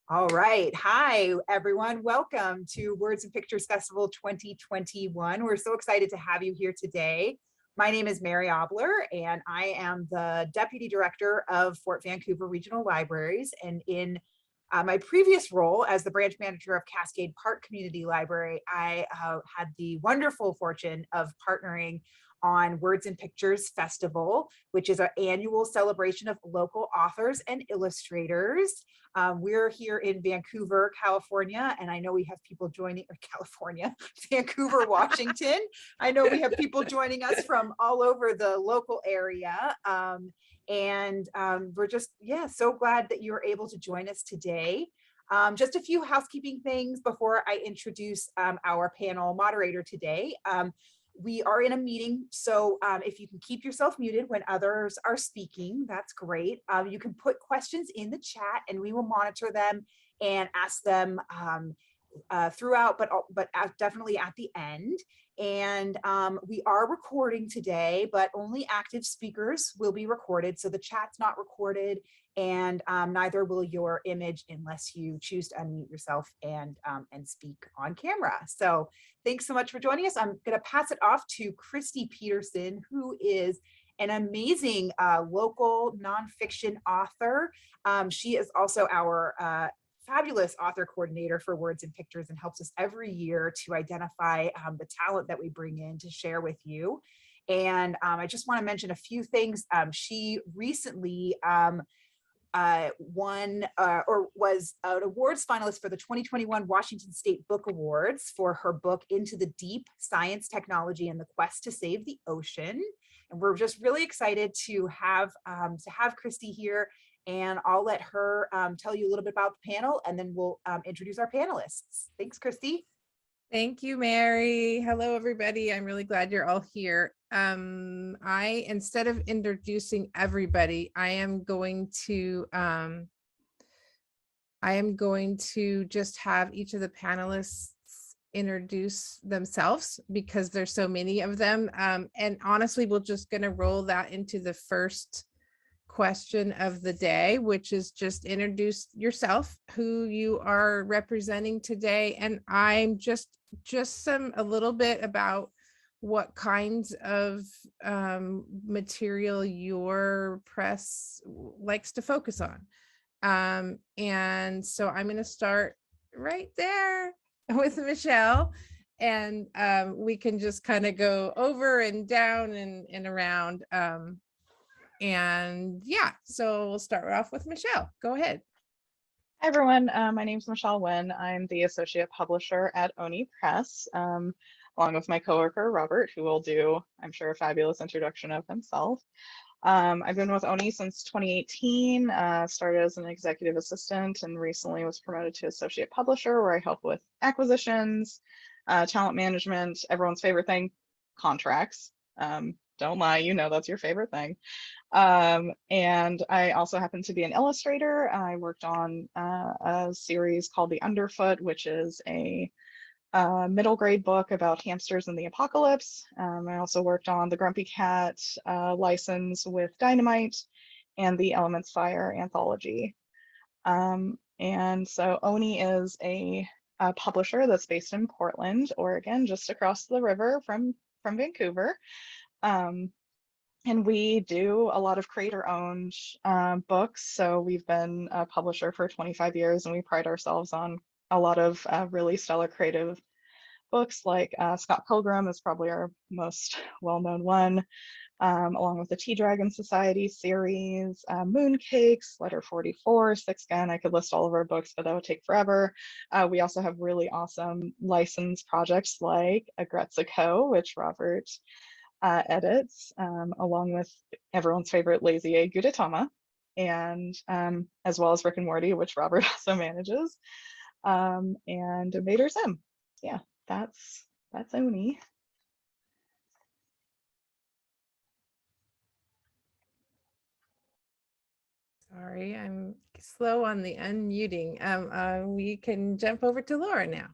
All right. Hi, everyone. Welcome to Words and Pictures Festival 2021. We're so excited to have you here today. My name is Mary Obler, and I am the Deputy Director of Fort Vancouver Regional Libraries. And in my previous role as the branch manager of Cascade Park Community Library, I had the wonderful fortune of partnering on Words and Pictures Festival, which is an annual celebration of local authors and illustrators. We're here in Vancouver, California, and I know we have people joining, Vancouver, Washington. I know we have people joining us from all over the local area. We're just, so glad that you're able to join us today. Just a few housekeeping things before I introduce our panel moderator today. We are in a meeting, so if you can keep yourself muted when others are speaking, that's great. You can put questions in the chat and we will monitor them and ask them throughout, but definitely at the end. And we are recording today, but only active speakers will be recorded. So the chat's not recorded, and neither will your image unless you choose to unmute yourself and speak on camera. So thanks so much for joining us. I'm going to pass it off to Christy Peterson, who is an amazing local nonfiction author. She is also our fabulous author coordinator for Words and Pictures and helps us every year to identify the talent that we bring in to share with you. And I just want to mention a few things. She recently won or was an awards finalist for the 2021 Washington State Book Awards for her book Into the Deep: Science, Technology, and the Quest to Save the Ocean. And we're just really excited to have Christy here. And I'll let her tell you a little bit about the panel, and then we'll introduce our panelists. Thanks, Christy. Thank you, Mary. Hello, everybody. I'm really glad you're all here. Instead of introducing everybody, I am going to just have each of the panelists introduce themselves because there's so many of them. And honestly, we're just going to roll that into the first question of the day, which is just introduce yourself, who you are representing today, and I'm just a little bit about what kinds of material your press likes to focus on. And so I'm going to start right there with Michelle, and we can just kind of go over and down and around. And yeah, so we'll start off with Michelle. Go ahead. Hi, everyone. My name is Michelle Nguyen. I'm the associate publisher at Oni Press, along with my coworker, Robert, who will do, I'm sure, a fabulous introduction of himself. I've been with Oni since 2018, started as an executive assistant and recently was promoted to associate publisher, where I help with acquisitions, talent management, everyone's favorite thing, contracts. Don't lie, you know that's your favorite thing. And I also happen to be an illustrator. I worked on a series called The Underfoot, which is a middle grade book about hamsters in the apocalypse. I also worked on the Grumpy Cat license with Dynamite and the Elements Fire anthology. And so Oni is a publisher that's based in Portland, Oregon, just across the river from Vancouver. And we do a lot of creator-owned books. So we've been a publisher for 25 years, and we pride ourselves on a lot of really stellar creative books, like Scott Pilgrim is probably our most well-known one, along with the Tea Dragon Society series, Mooncakes, Letter 44, Six Gun. I could list all of our books, but that would take forever. We also have really awesome licensed projects like Agretza Co., which Robert edits, along with everyone's favorite Lazy A Gudetama, and as well as Rick and Morty, which Robert also manages, and Invader Zim. Yeah, that's Oni. Sorry, I'm slow on the unmuting. We can jump over to Laura now.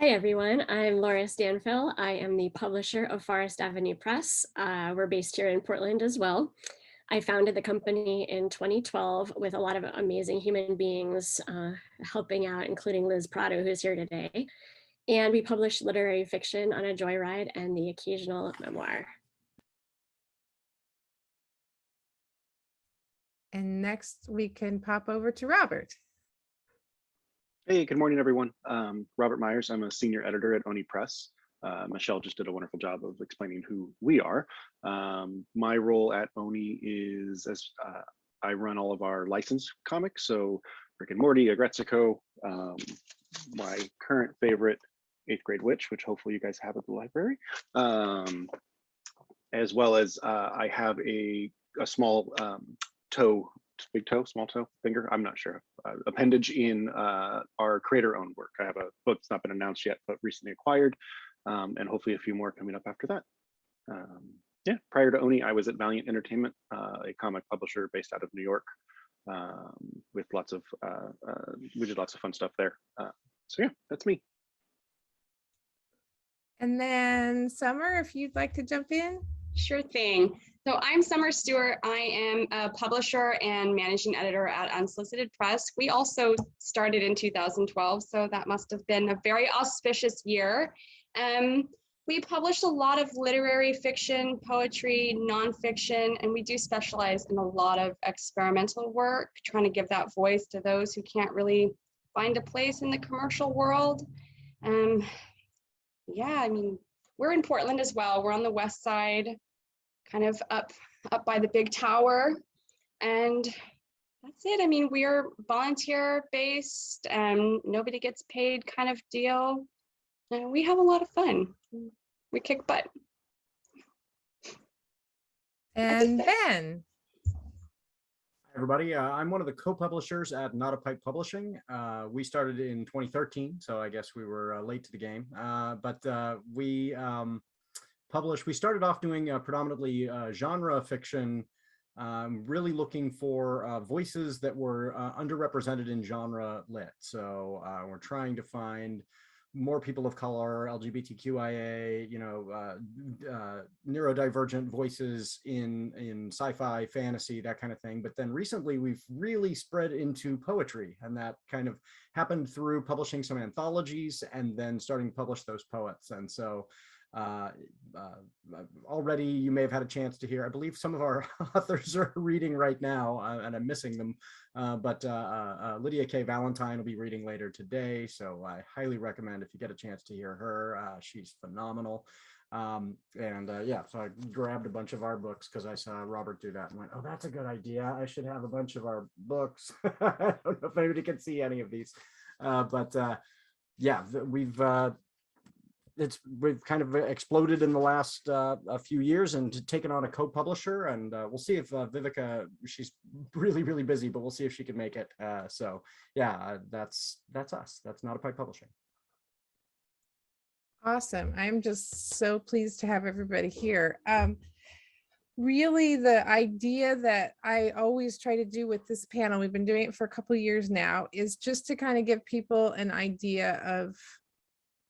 Hi, everyone. I'm Laura Stanfill. I am the publisher of Forest Avenue Press. We're based here in Portland as well. I founded the company in 2012 with a lot of amazing human beings helping out, including Liz Prado, who's here today. And we publish literary fiction on a joyride and the occasional memoir. And next we can pop over to Robert. Hey, good morning, everyone. Robert Myers. I'm a senior editor at Oni Press. Michelle just did a wonderful job of explaining who we are. My role at Oni is as I run all of our licensed comics. So Rick and Morty, Agretzico, my current favorite, 8th Grade Witch, which hopefully you guys have at the library. As well as I have a small big toe, small toe, finger, I'm not sure, appendage in our creator-owned work. I have a book that's not been announced yet, but recently acquired, and hopefully a few more coming up after that. Yeah, prior to Oni, I was at Valiant Entertainment, a comic publisher based out of New York, with lots of, we did lots of fun stuff there. So yeah, that's me. And then Summer, if you'd like to jump in. Sure thing. So I'm Summer Stewart. I am a publisher and managing editor at Unsolicited Press. We also started in 2012, so that must have been a very auspicious year. We publish a lot of literary fiction, poetry, nonfiction, and we do specialize in a lot of experimental work, trying to give that voice to those who can't really find a place in the commercial world. Yeah, I mean, we're in Portland as well. We're on the west side, kind of up by the big tower. And that's it. I mean, we're volunteer based and nobody gets paid kind of deal. And we have a lot of fun. We kick butt. And Ben. Hi, everybody. I'm one of the co-publishers at Not a Pipe Publishing. We started in 2013, so I guess we were late to the game. But we started off doing predominantly genre fiction, really looking for voices that were underrepresented in genre lit. So we're trying to find more people of color, LGBTQIA, neurodivergent voices in sci-fi, fantasy, that kind of thing. But then recently we've really spread into poetry, and that kind of happened through publishing some anthologies and then starting to publish those poets. And so already you may have had a chance to hear, I believe some of our authors are reading right now, and I'm missing them, but Lydia K. Valentine will be reading later today, so I highly recommend if you get a chance to hear her. She's phenomenal. Yeah, so I grabbed a bunch of our books because I saw Robert do that and went, oh, that's a good idea. I should have a bunch of our books. I don't know if anybody can see any of these, but yeah, we've kind of exploded in the last a few years and taken on a co-publisher, and we'll see if Vivica, she's really, really busy, but we'll see if she can make it. So yeah, that's us. That's Not a Pipe Publishing. Awesome. I'm just so pleased to have everybody here. Really, the idea that I always try to do with this panel, we've been doing it for a couple of years now, is just to kind of give people an idea of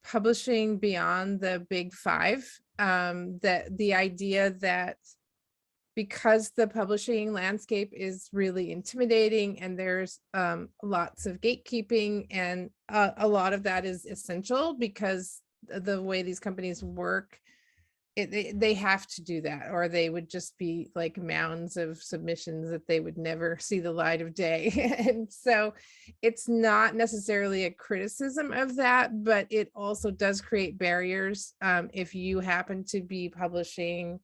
publishing beyond the big five. That the idea that because the publishing landscape is really intimidating and there's lots of gatekeeping, and a lot of that is essential because the way these companies work, they have to do that, or they would just be like mounds of submissions that they would never see the light of day. And so it's not necessarily a criticism of that, but it also does create barriers. If you happen to be publishing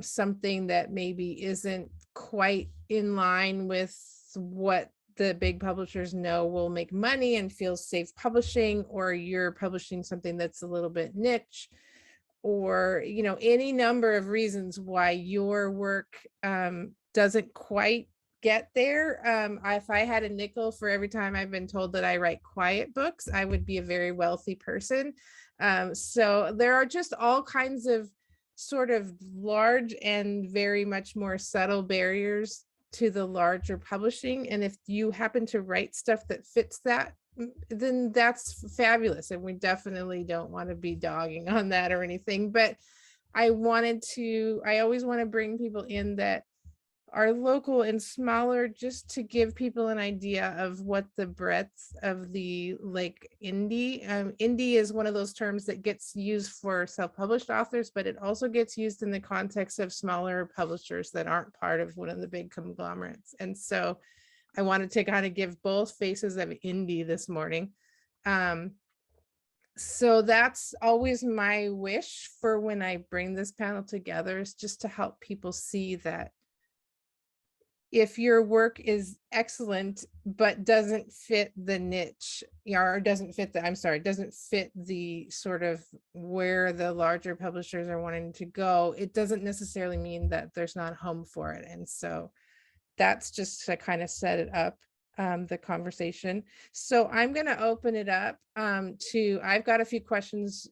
something that maybe isn't quite in line with what the big publishers know will make money and feel safe publishing, or you're publishing something that's a little bit niche, or any number of reasons why your work doesn't quite get there. If I had a nickel for every time I've been told that I write quiet books, I would be a very wealthy person. So there are just all kinds of sort of large and very much more subtle barriers to the larger publishing. And if you happen to write stuff that fits that, then that's fabulous. And we definitely don't want to be dogging on that or anything, but I always want to bring people in that are local and smaller, just to give people an idea of what the breadth of the like indie. Indie is one of those terms that gets used for self-published authors, but it also gets used in the context of smaller publishers that aren't part of one of the big conglomerates. And so I wanted to kind of give both faces of indie this morning. So that's always my wish for when I bring this panel together, is just to help people see that if your work is excellent but doesn't fit the niche, or doesn't fit the sort of where the larger publishers are wanting to go, it doesn't necessarily mean that there's not a home for it. And so that's just to kind of set it up, the conversation. So I'm going to open it up I've got a few questions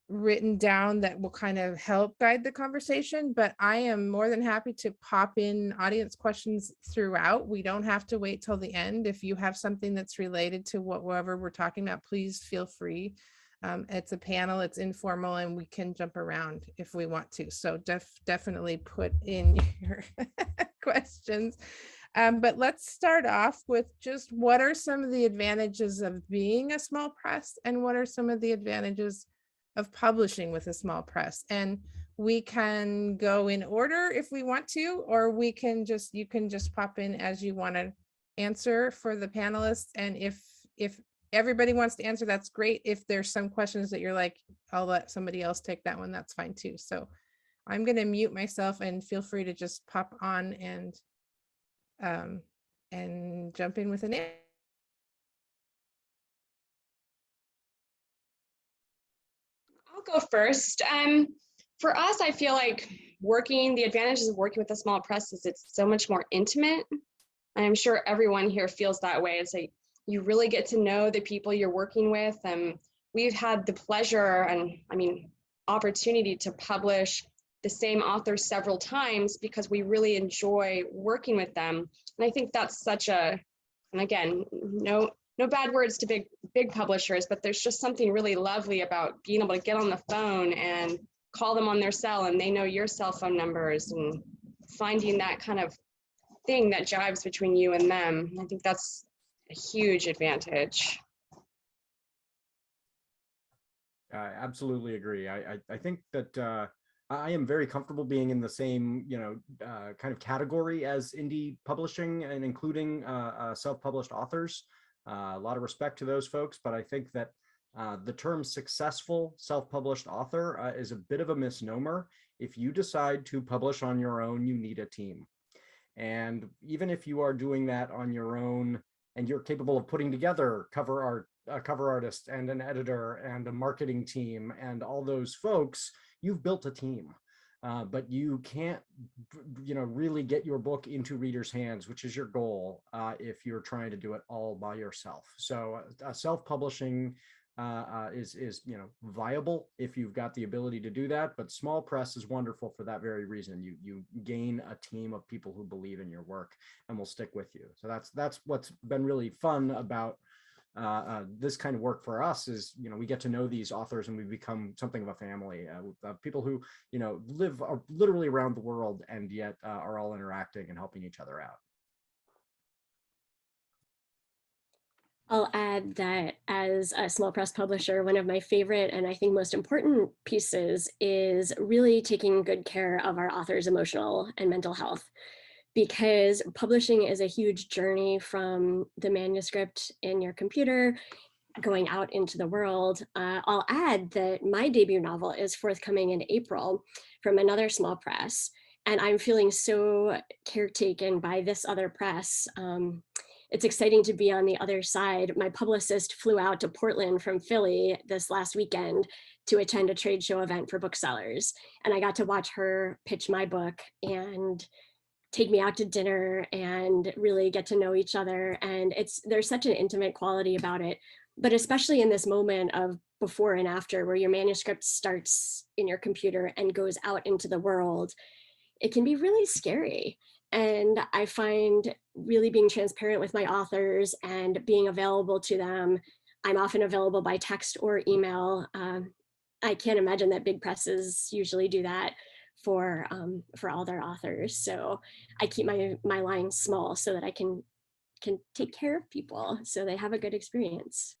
written down that will kind of help guide the conversation, but I am more than happy to pop in audience questions throughout. We don't have to wait till the end. If you have something that's related to whatever we're talking about, please feel free. It's a panel, it's informal, and we can jump around if we want to. So definitely put in your questions. But let's start off with just what are some of the advantages of being a small press, and what are some of the advantages of publishing with a small press? And we can go in order if we want to, or you can just pop in as you want to answer for the panelists. And if everybody wants to answer, that's great. If there's some questions that you're like, I'll let somebody else take that one, that's fine too. So I'm going to mute myself, and feel free to just pop on and jump in with an answer. I'll go first. For us, I feel like the advantages of working with a small press is it's so much more intimate. I'm sure everyone here feels that way. It's like you really get to know the people you're working with. We've had the pleasure and opportunity to publish the same author several times because we really enjoy working with them. And I think that's and again, no bad words to big publishers, but there's just something really lovely about being able to get on the phone and call them on their cell, and they know your cell phone numbers, and finding that kind of thing that jives between you and them. I think that's a huge advantage. I absolutely agree. I think that I am very comfortable being in the same, kind of category as indie publishing, and including self-published authors. A lot of respect to those folks, but I think that the term successful self-published author is a bit of a misnomer. If you decide to publish on your own, you need a team. And even if you are doing that on your own and you're capable of putting together a cover artist and an editor and a marketing team and all those folks, you've built a team. But you can't, really get your book into readers' hands, which is your goal, if you're trying to do it all by yourself. So self-publishing is viable if you've got the ability to do that. But small press is wonderful for that very reason. You gain a team of people who believe in your work and will stick with you. So that's what's been really fun about this kind of work for us is, we get to know these authors and we become something of a family, people who, live literally around the world, and yet are all interacting and helping each other out. I'll add that as a small press publisher, one of my favorite and I think most important pieces is really taking good care of our authors' emotional and mental health, because publishing is a huge journey from the manuscript in your computer going out into the world. I'll add that my debut novel is forthcoming in April from another small press, and I'm feeling so caretaken by this other press. It's exciting to be on the other side. My publicist flew out to Portland from Philly this last weekend to attend a trade show event for booksellers, and I got to watch her pitch my book and take me out to dinner and really get to know each other. And there's such an intimate quality about it, but especially in this moment of before and after, where your manuscript starts in your computer and goes out into the world, it can be really scary. And I find really being transparent with my authors and being available to them. I'm often available by text or email. I can't imagine that big presses usually do that for all their authors. So I keep my lines small so that I can take care of people so they have a good experience.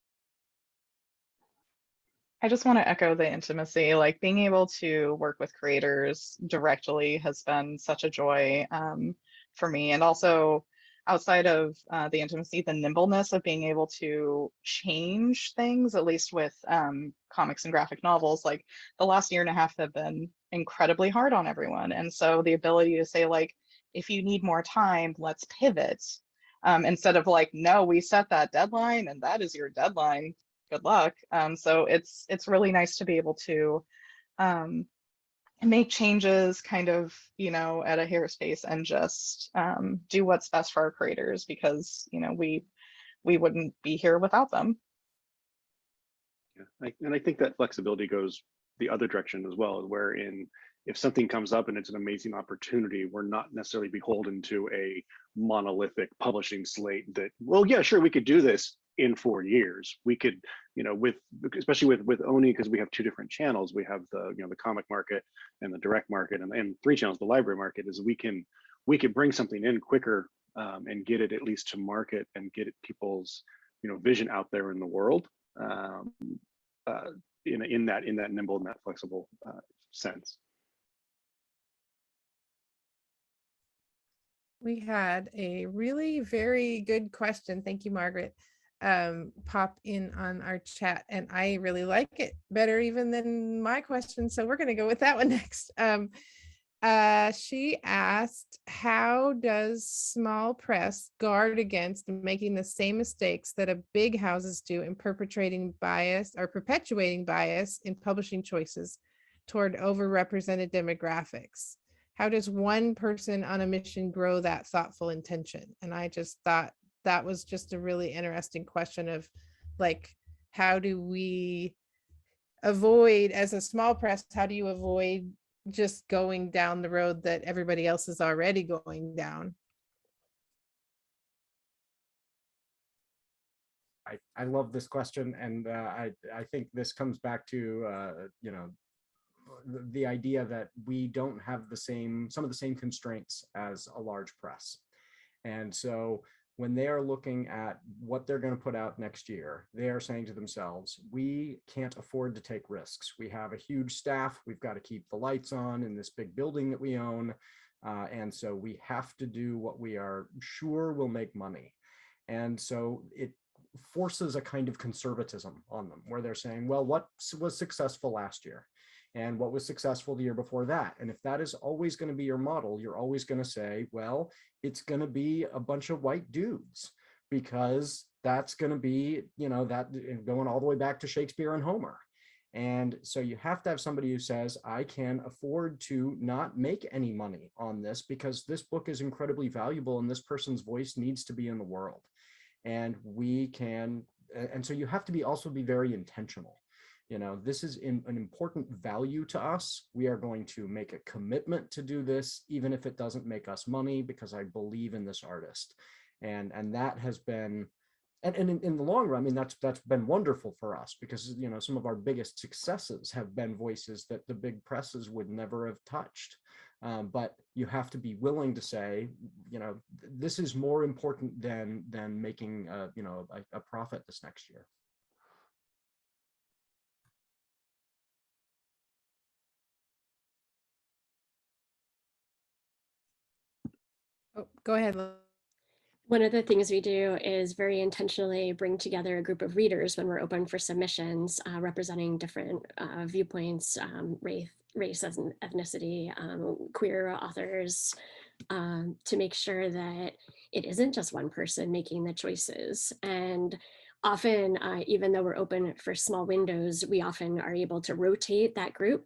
I just want to echo the intimacy, like being able to work with creators directly has been such a joy for me. And also outside of the intimacy, the nimbleness of being able to change things, at least with comics and graphic novels, like the last year and a half have been incredibly hard on everyone. And so the ability to say, like, if you need more time, let's pivot. Instead of like, no, we set that deadline and that is your deadline. Good luck. So it's really nice to be able to make changes kind of, you know, at a hair's pace and just do what's best for our creators, because, you know, we wouldn't be here without them. Yeah, and I think that flexibility goes the other direction as well, wherein if something comes up and it's an amazing opportunity, we're not necessarily beholden to a monolithic publishing slate that, well, yeah, sure, we could do this in 4 years. We could, you know, especially with Oni, because we have 2 different channels. We have the, you know, the comic market and the direct market, and 3 channels, the library market, is we can bring something in quicker and get it at least to market and get it people's, you know, vision out there in the world. In that nimble and that flexible sense. We had a really very good question. Thank you, Margaret. Pop in on our chat, and I really like it better even than my question. So we're going to go with that one next. She asked, how does small press guard against making the same mistakes that a big houses do in perpetuating bias in publishing choices toward overrepresented demographics? How does one person on a mission grow that thoughtful intention? And I just thought that was just a really interesting question of, like, how do we avoid, as a small press, how do you avoid just going down the road that everybody else is already going down? I love this question, and I think this comes back to you know, the idea that we don't have some of the same constraints as a large press. And so when they are looking at what they're going to put out next year, they are saying to themselves, we can't afford to take risks. We have a huge staff. We've got to keep the lights on in this big building that we own. And so we have to do what we are sure will make money. And so it forces a kind of conservatism on them, where they're saying, well, what was successful last year? And what was successful the year before that? And if that is always going to be your model, you're always going to say, well, it's going to be a bunch of white dudes, because that's going to be, you know, that going all the way back to Shakespeare and Homer. And so you have to have somebody who says, I can afford to not make any money on this because this book is incredibly valuable and this person's voice needs to be in the world. And we can, and so you have to be also be very intentional. You know, this is an important value to us. We are going to make a commitment to do this, even if it doesn't make us money, because I believe in this artist. And that has been, and in the long run, I mean, that's been wonderful for us, because, you know, some of our biggest successes have been voices that the big presses would never have touched. But you have to be willing to say, you know, this is more important than making you know, a profit this next year. Oh, go ahead. One of the things we do is very intentionally bring together a group of readers when we're open for submissions, representing different viewpoints, race, ethnicity, queer authors, to make sure that it isn't just one person making the choices. And often, even though we're open for small windows, we often are able to rotate that group.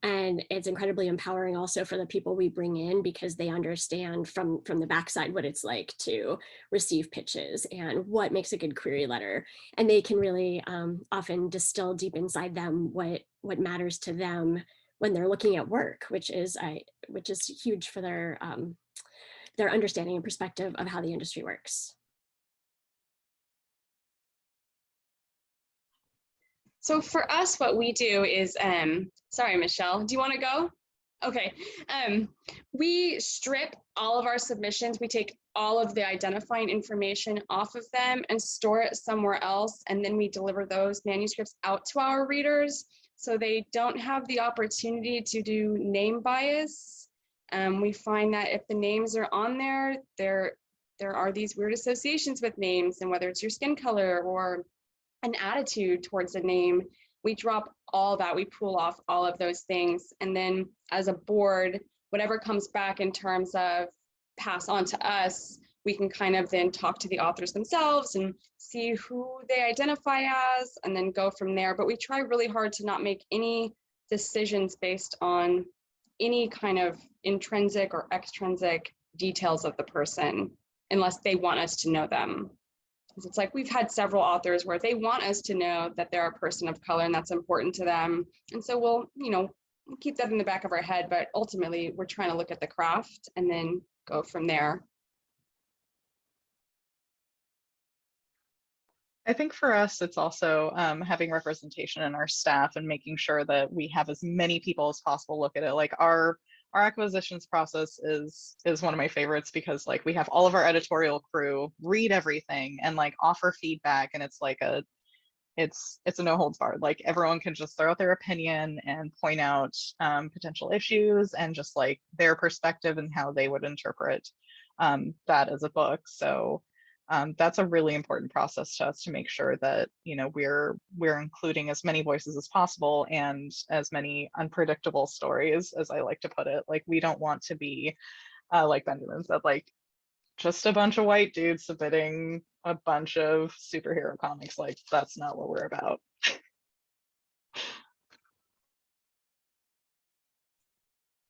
And it's incredibly empowering also for the people we bring in, because they understand from the backside what it's like to receive pitches and what makes a good query letter. And they can really often distill deep inside them what matters to them when they're looking at work, which is huge for their understanding and perspective of how the industry works. So for us, what we do is, sorry, Michelle, do you want to go? Okay. We strip all of our submissions. We take all of the identifying information off of them and store it somewhere else. And then we deliver those manuscripts out to our readers so they don't have the opportunity to do name bias. We find that if the names are on there, there are these weird associations with names, and whether it's your skin color or an attitude towards a name, we drop all that, we pull off all of those things. And then as a board, whatever comes back in terms of pass on to us, we can kind of then talk to the authors themselves and see who they identify as, and then go from there. But we try really hard to not make any decisions based on any kind of intrinsic or extrinsic details of the person, unless they want us to know them. It's like we've had several authors where they want us to know that they're a person of color and that's important to them. And so we'll keep that in the back of our head, but ultimately we're trying to look at the craft and then go from there. I think for us, it's also having representation in our staff and making sure that we have as many people as possible look at it. Like our acquisitions process is one of my favorites, because like we have all of our editorial crew read everything and like offer feedback, and it's like it's a no holds barred. Like everyone can just throw out their opinion and point out potential issues and just like their perspective and how they would interpret that as a book. So that's a really important process to us, to make sure that we're including as many voices as possible and as many unpredictable stories, as I like to put it. Like we don't want to be like Benjamin said, like just a bunch of white dudes submitting a bunch of superhero comics. Like that's not what we're about.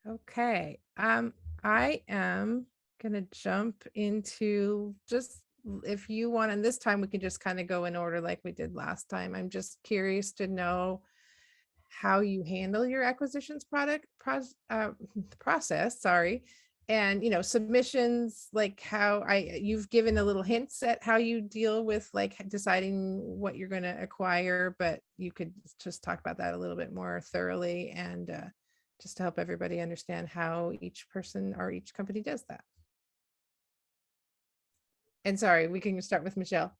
Okay, I am gonna jump into just, if you want, and this time we can just kind of go in order like we did last time. I'm just curious to know how you handle your acquisitions process, sorry. And submissions, like how you've given a little hints at how you deal with like deciding what you're going to acquire, but you could just talk about that a little bit more thoroughly, and just to help everybody understand how each person or each company does that. And sorry, we can start with Michelle.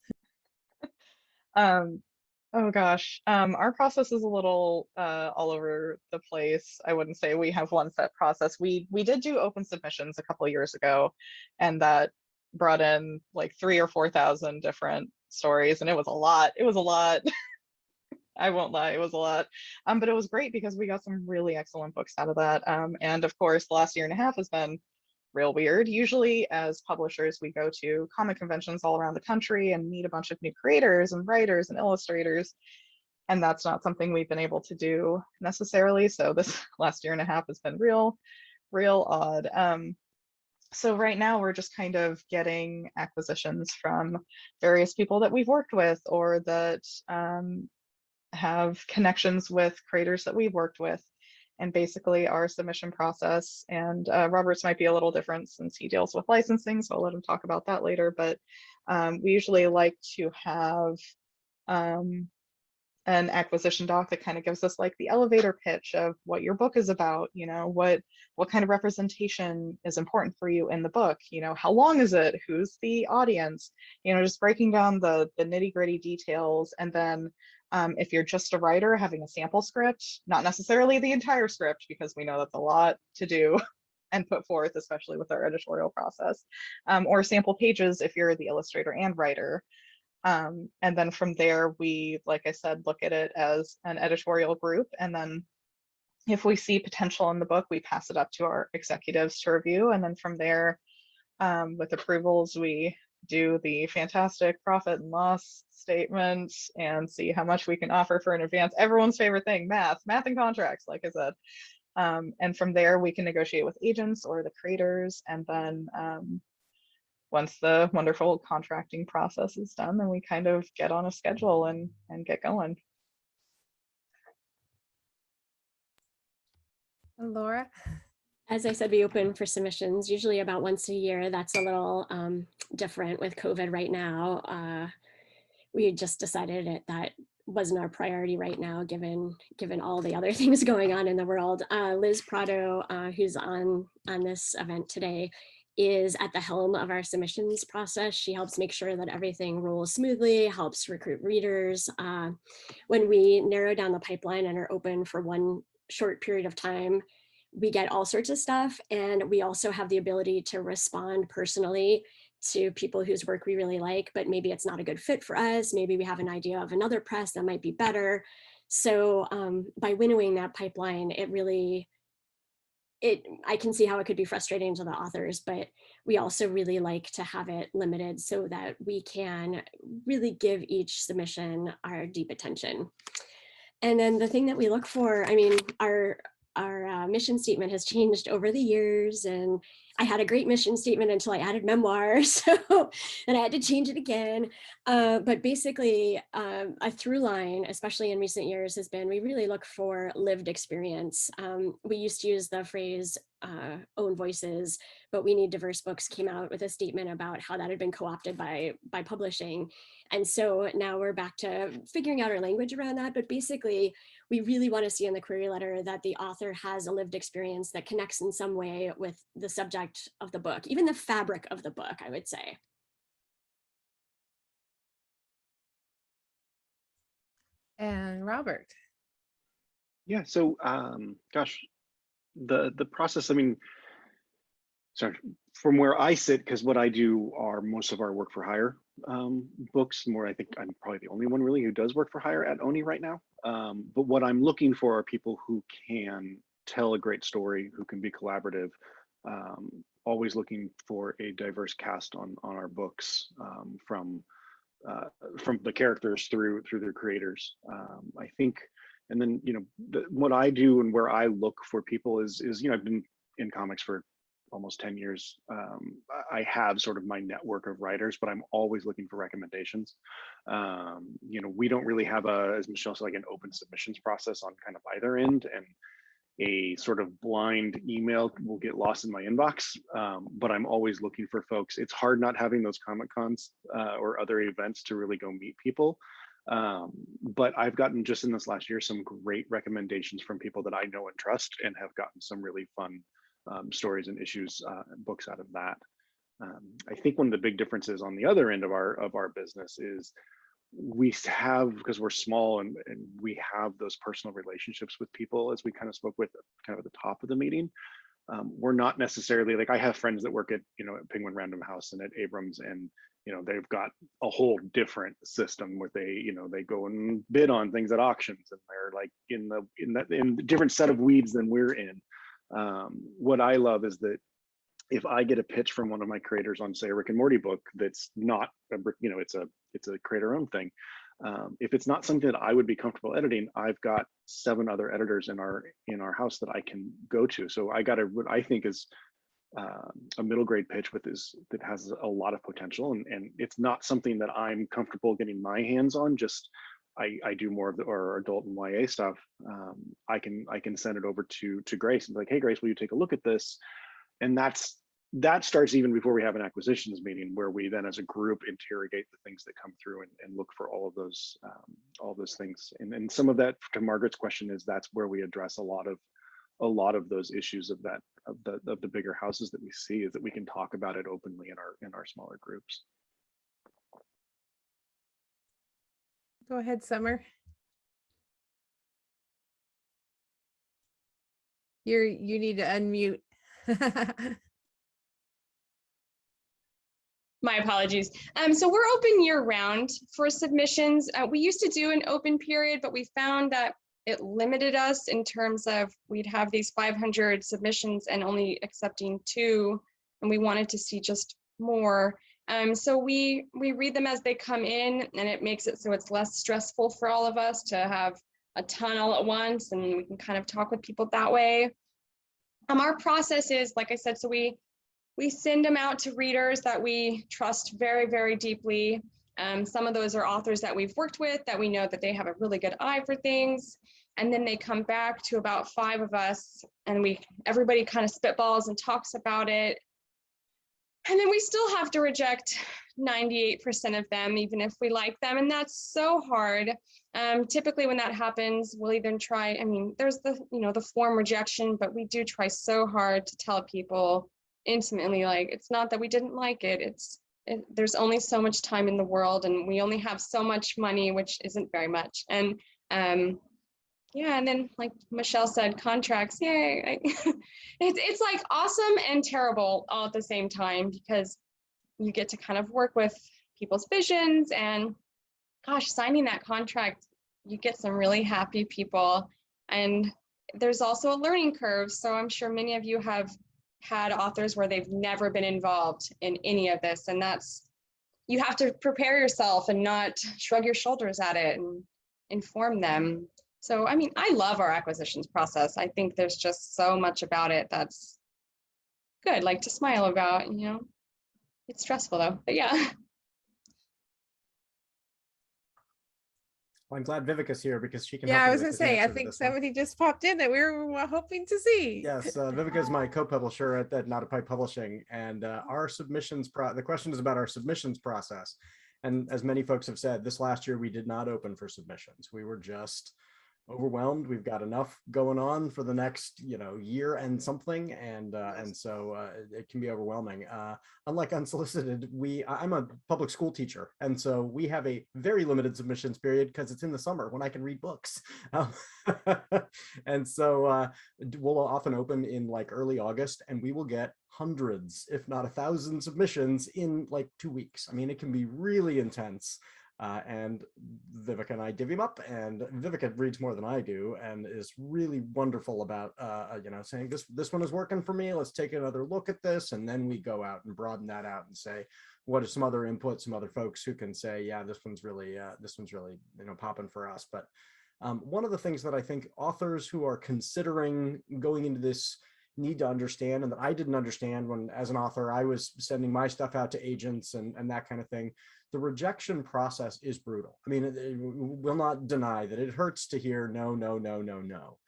Oh gosh, our process is a little all over the place. I wouldn't say we have one set process. We did do open submissions a couple of years ago, and that brought in like 3,000 or 4,000 different stories, and it was a lot. It was a lot. I won't lie, it was a lot. But it was great because we got some really excellent books out of that. And of course, the last year and a half has been real weird. Usually as publishers, we go to comic conventions all around the country and meet a bunch of new creators and writers and illustrators. And that's not something we've been able to do necessarily. So this last year and a half has been real odd. So right now we're just kind of getting acquisitions from various people that we've worked with, or that have connections with creators that we've worked with. And basically our submission process, and Robert's might be a little different since he deals with licensing, so I'll let him talk about that later. But we usually like to have an acquisition doc that kind of gives us like the elevator pitch of what your book is about, what kind of representation is important for you in the book, how long is it, who's the audience, just breaking down the nitty-gritty details. And then if you're just a writer, having a sample script, not necessarily the entire script, because we know that's a lot to do and put forth, especially with our editorial process, or sample pages if you're the illustrator and writer. And then from there, we, like I said, look at it as an editorial group. And then if we see potential in the book, we pass it up to our executives to review. And then from there, with approvals, we do the fantastic profit and loss statement and see how much we can offer for an advance. Everyone's favorite thing, math and contracts, like I said. And from there, we can negotiate with agents or the creators. And then once the wonderful contracting process is done, then we kind of get on a schedule and get going. Laura? As I said, we open for submissions usually about once a year. That's a little different with COVID right now. We just decided that wasn't our priority right now, given all the other things going on in the world. Liz Prado, who's on this event today, is at the helm of our submissions process. She helps make sure that everything rolls smoothly, helps recruit readers. When we narrow down the pipeline and are open for one short period of time, we get all sorts of stuff. And we also have the ability to respond personally to people whose work we really like, but maybe it's not a good fit for us. Maybe we have an idea of another press that might be better. So by winnowing that pipeline, I can see how it could be frustrating to the authors, but we also really like to have it limited so that we can really give each submission our deep attention. And then the thing that we look for, I mean, our mission statement has changed over the years, and I had a great mission statement until I added memoirs, so and I had to change it again. But basically, a through line, especially in recent years, has been we really look for lived experience. We used to use the phrase own voices, but We Need Diverse Books came out with a statement about how that had been co-opted by publishing. And so now we're back to figuring out our language around that. But basically, we really want to see in the query letter that the author has a lived experience that connects in some way with the subject of the book, even the fabric of the book, I would say. And Robert. Yeah, so gosh, the process, I mean, sorry, from where I sit, because what I do are most of our work for hire books. More, I think I'm probably the only one really who does work for hire at ONI right now. But what I'm looking for are people who can tell a great story, who can be collaborative. Always looking for a diverse cast on our books, from the characters through their creators. I think, and then what I do and where I look for people is I've been in comics for almost 10 years. I have sort of my network of writers, but I'm always looking for recommendations. We don't really have as Michelle said, like an open submissions process on kind of either end, and a sort of blind email will get lost in my inbox. But I'm always looking for folks. It's hard not having those Comic Cons or other events to really go meet people. But I've gotten just in this last year some great recommendations from people that I know and trust, and have gotten some really fun stories and issues, books out of that. I think one of the big differences on the other end of our business is we have, because we're small and we have those personal relationships with people, as we kind of spoke with kind of at the top of the meeting. We're not necessarily like, I have friends that work at at Penguin Random House and at Abrams, and they've got a whole different system where they go and bid on things at auctions, and they're like in the different set of weeds than we're in. What I love is that if I get a pitch from one of my creators on, say, a Rick and Morty book that's not it's a creator owned thing, if it's not something that I would be comfortable editing, I've got 7 other editors in our house that I can go to. So I got what I think is a middle grade pitch that has a lot of potential, and it's not something that I'm comfortable getting my hands on. Just I do more of the adult and YA stuff. I can send it over to Grace and be like, hey Grace, will you take a look at this? And that starts even before we have an acquisitions meeting, where we then as a group interrogate the things that come through and look for all of those things. And some of that, to Margaret's question, is that's where we address a lot of those issues of the bigger houses that we see, is that we can talk about it openly in our smaller groups. Go ahead, Summer. You need to unmute. My apologies. So we're open year round for submissions. We used to do an open period, but we found that it limited us in terms of we'd have these 500 submissions and only accepting 2, and we wanted to see just more. So we read them as they come in, and it makes it so it's less stressful for all of us to have a ton all at once, and we can kind of talk with people that way. Our process is, like I said, so we send them out to readers that we trust very, very deeply. Some of those are authors that we've worked with, that we know that they have a really good eye for things. And then they come back to about 5 of us, and everybody kind of spitballs and talks about it. And then we still have to reject 98% of them, even if we like them. And that's so hard. Typically when that happens, we'll either try, I mean, there's the, the form rejection, but we do try so hard to tell people intimately, like, it's not that we didn't like it. There's only so much time in the world and we only have so much money, which isn't very much. And yeah, and then like Michelle said, contracts, yay. It's like awesome and terrible all at the same time, because you get to kind of work with people's visions, and gosh, signing that contract, you get some really happy people. And there's also a learning curve. So I'm sure many of you have had authors where they've never been involved in any of this. And you have to prepare yourself and not shrug your shoulders at it and inform them. So, I mean, I love our acquisitions process. I think there's just so much about it that's good, like to smile about, It's stressful though, but yeah. Well, I'm glad Vivica's here because she can Yeah, help I me was with gonna this say, I answer to think this one. somebody just popped in that we were hoping to see. Yes, Vivica is my co-publisher at Not a Pipe Publishing, and our submissions the question is about our submissions process. And as many folks have said, this last year we did not open for submissions. We were just overwhelmed. We've got enough going on for the next year and something, and so it can be overwhelming. Unlike Unsolicited, I'm a public school teacher, and so we have a very limited submissions period because it's in the summer when I can read books. And so we'll often open in like early August, and we will get hundreds, if not 1,000 submissions in like 2 weeks. I mean, it can be really intense. And Vivica and I divvy them up, and Vivica reads more than I do and is really wonderful about saying this one is working for me, let's take another look at this, and then we go out and broaden that out and say what are some other input, some other folks who can say, yeah, this one's really popping for us. But one of the things that I think authors who are considering going into this need to understand, and that I didn't understand when as an author I was sending my stuff out to agents and that kind of thing, the rejection process is brutal. I mean, we'll not deny that it hurts to hear no, no, no, no, no.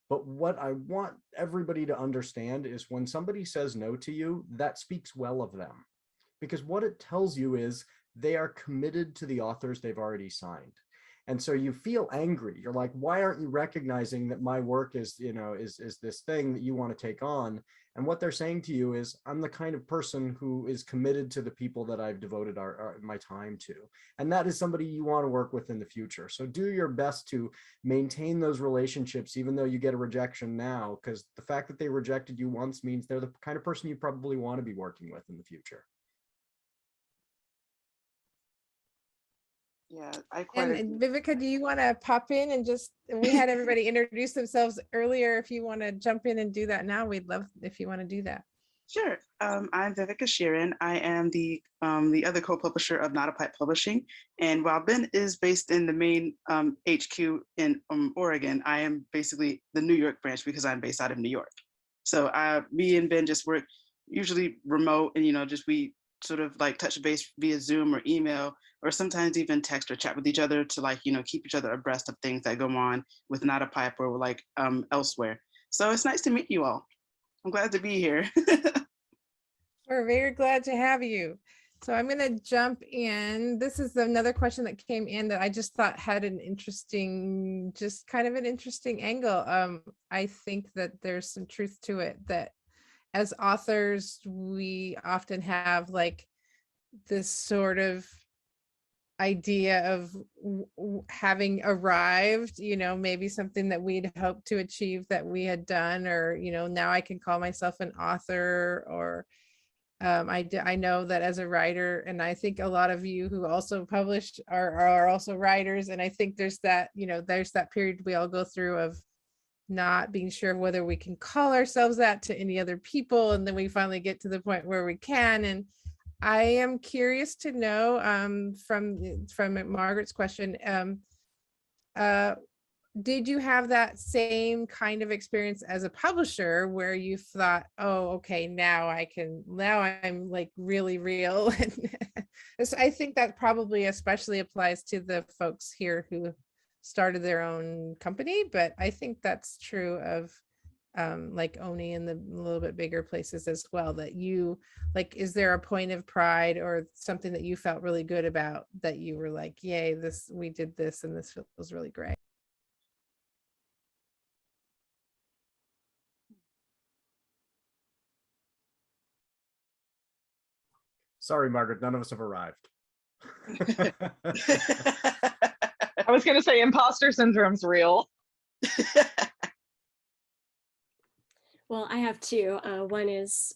But what I want everybody to understand is when somebody says no to you, that speaks well of them, because what it tells you is they are committed to the authors they've already signed. And so you feel angry. You're like, why aren't you recognizing that my work is this thing that you want to take on? And what they're saying to you is, I'm the kind of person who is committed to the people that I've devoted my time to. And that is somebody you want to work with in the future. So do your best to maintain those relationships, even though you get a rejection now, because the fact that they rejected you once means they're the kind of person you probably want to be working with in the future. Yeah, I quite agree. And Vivica, do you want to pop in and we had everybody introduce themselves earlier. If you want to jump in and do that now, we'd love if you want to do that. Sure. I'm Vivica Sheeran. I am the other co-publisher of Not a Pipe Publishing. And while Ben is based in the main HQ in Oregon, I am basically the New York branch because I'm based out of New York. So me and Ben just work usually remote, and just we sort of like touch base via Zoom or email, or sometimes even text or chat with each other to keep each other abreast of things that go on with Not a Pipe or elsewhere. So it's nice to meet you all. I'm glad to be here. We're very glad to have you. So I'm going to jump in. This is another question that came in that I just thought had an interesting angle. I think that there's some truth to it, that as authors, we often have like this sort of idea of having arrived, maybe something that we'd hoped to achieve that we had done, or, now I can call myself an author, or I know that as a writer, and I think a lot of you who also published are also writers. And I think there's that period we all go through of not being sure whether we can call ourselves that to any other people. And then we finally get to the point where we can. And I am curious to know from Margaret's question, did you have that same kind of experience as a publisher where you thought, oh, okay, now I'm like really real? I think that probably especially applies to the folks here who started their own company, but I think that's true of like Oni and the little bit bigger places as well, that you like, is there a point of pride or something that you felt really good about that you were like, yay, we did this and this feels really great? Sorry, Margaret, none of us have arrived. I was going to say imposter syndrome's real. Well, I have two. One is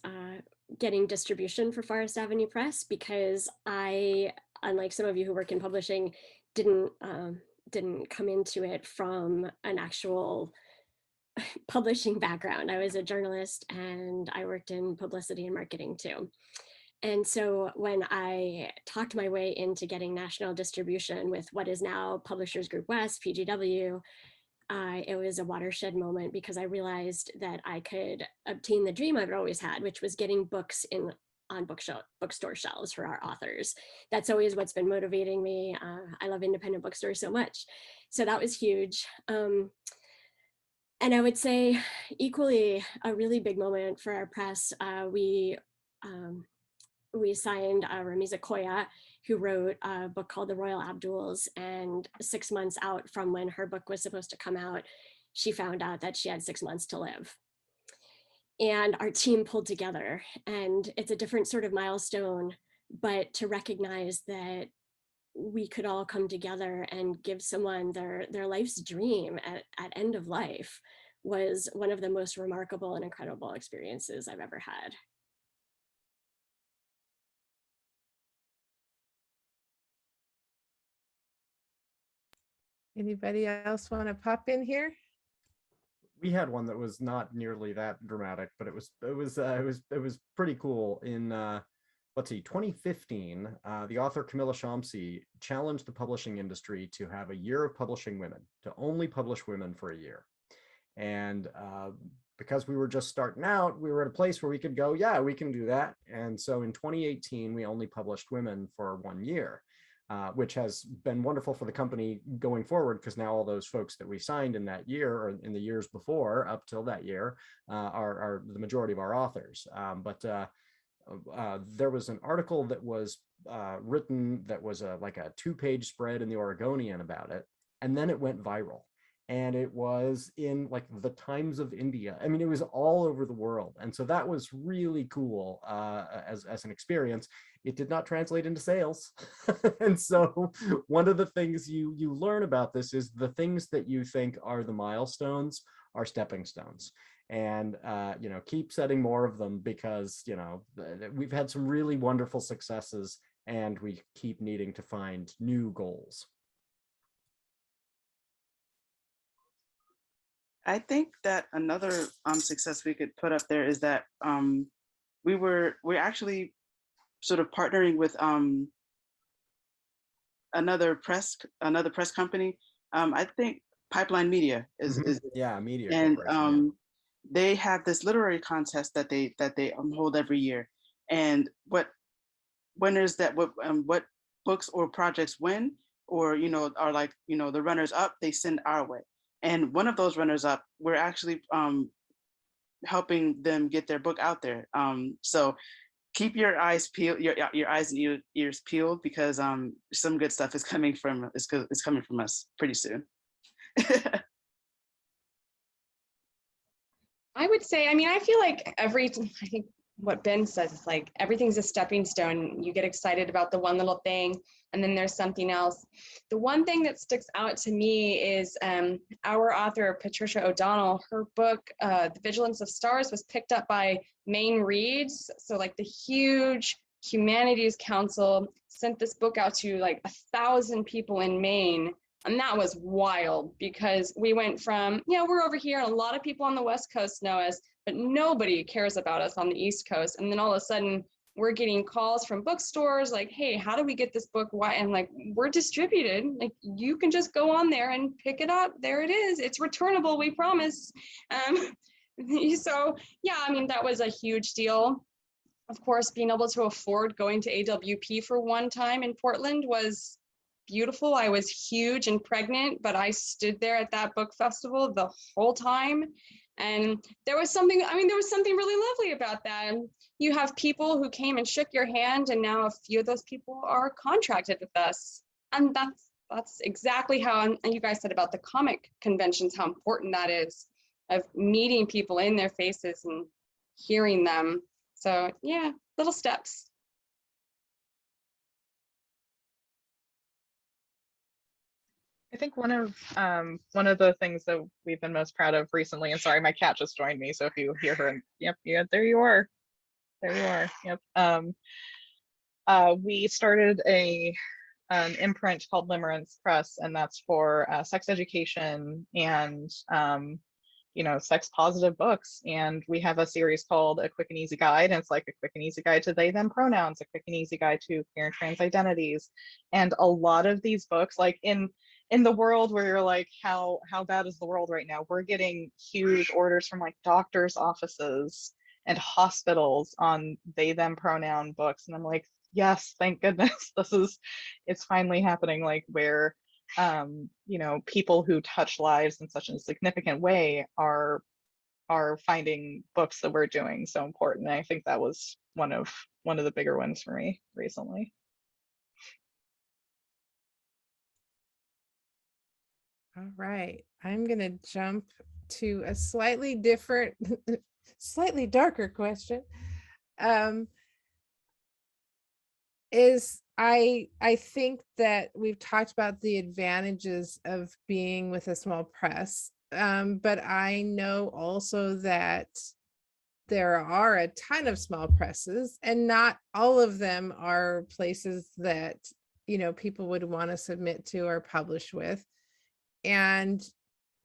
getting distribution for Forest Avenue Press, because I, unlike some of you who work in publishing, didn't come into it from an actual publishing background. I was a journalist and I worked in publicity and marketing too. And so when I talked my way into getting national distribution with what is now Publishers Group West, PGW, it was a watershed moment, because I realized that I could obtain the dream I've always had, which was getting books on bookstore shelves for our authors. That's always what's been motivating me. I love independent bookstores so much. So that was huge. And I would say equally a really big moment for our press. We signed Ramiza Koya, who wrote a book called The Royal Abduls, and 6 months out from when her book was supposed to come out, she found out that she had 6 months to live. And our team pulled together, and it's a different sort of milestone, but to recognize that we could all come together and give someone their life's dream at end of life was one of the most remarkable and incredible experiences I've ever had. Anybody else want to pop in here? We had one that was not nearly that dramatic, but it was pretty cool. In let's see, 2015, the author Camilla Shamsi challenged the publishing industry to have a year of publishing women, to only publish women for a year. And because we were just starting out, we were at a place where we could go, yeah, we can do that. And so in 2018, we only published women for 1 year. Which has been wonderful for the company going forward, because now all those folks that we signed in that year or in the years before up till that year are the majority of our authors. But there was an article that was written that was like a 2-page spread in the Oregonian about it, and then it went viral. And it was in like the Times of India. I mean, it was all over the world. And so that was really cool as an experience. It did not translate into sales. And so one of the things you learn about this is the things that you think are the milestones are stepping stones. And, keep setting more of them, because, we've had some really wonderful successes and we keep needing to find new goals. I think that another success we could put up there is that we're actually sort of partnering with another press company. I think Pipeline Media is media, and they have this literary contest that they hold every year, and what winners what books or projects win, or are like the runners up, they send our way. And one of those runners up, we're actually helping them get their book out there. So keep your eyes peeled, your eyes and ears peeled, because some good stuff is coming from us pretty soon. I would say, I feel like I think what Ben says is like everything's a stepping stone. You get excited about the one little thing, and then there's something else. The one thing that sticks out to me is our author, Patricia O'Donnell, her book, The Vigilance of Stars, was picked up by Maine Reads. So like the huge Humanities Council sent this book out to like 1,000 people in Maine. And that was wild, because we went from, we're over here and a lot of people on the West Coast know us, but nobody cares about us on the East Coast. And then all of a sudden we're getting calls from bookstores like, hey, how do we get this book? Why? And like, we're distributed. Like, you can just go on there and pick it up. There it is. It's returnable, we promise. So yeah, that was a huge deal. Of course, being able to afford going to AWP for one time in Portland was beautiful. I was huge and pregnant, but I stood there at that book festival the whole time. And there was something, there was something really lovely about that. And you have people who came and shook your hand, and now a few of those people are contracted with us. And that's exactly how, and you guys said about the comic conventions, how important that is, of meeting people in their faces and hearing them. So yeah, little steps. I think one of the things that we've been most proud of recently, and sorry, my cat just joined me, so if you hear her, and yep, yeah, there you are, yep. We started an imprint called Limerence Press, and that's for sex education and sex positive books. And we have a series called A Quick and Easy Guide, and it's like a quick and easy guide to they them pronouns, a quick and easy guide to queer and trans identities. And a lot of these books, like in the world where you're like, how bad is the world right now, we're getting huge orders from like doctors' offices and hospitals on they them pronoun books. And I'm like, yes, thank goodness, it's finally happening, like where people who touch lives in such a significant way are finding books that we're doing so important. And I think that was one of the bigger ones for me recently. All right, I'm gonna jump to a slightly different, slightly darker question. I think that we've talked about the advantages of being with a small press, but I know also that there are a ton of small presses, and not all of them are places that people would want to submit to or publish with. And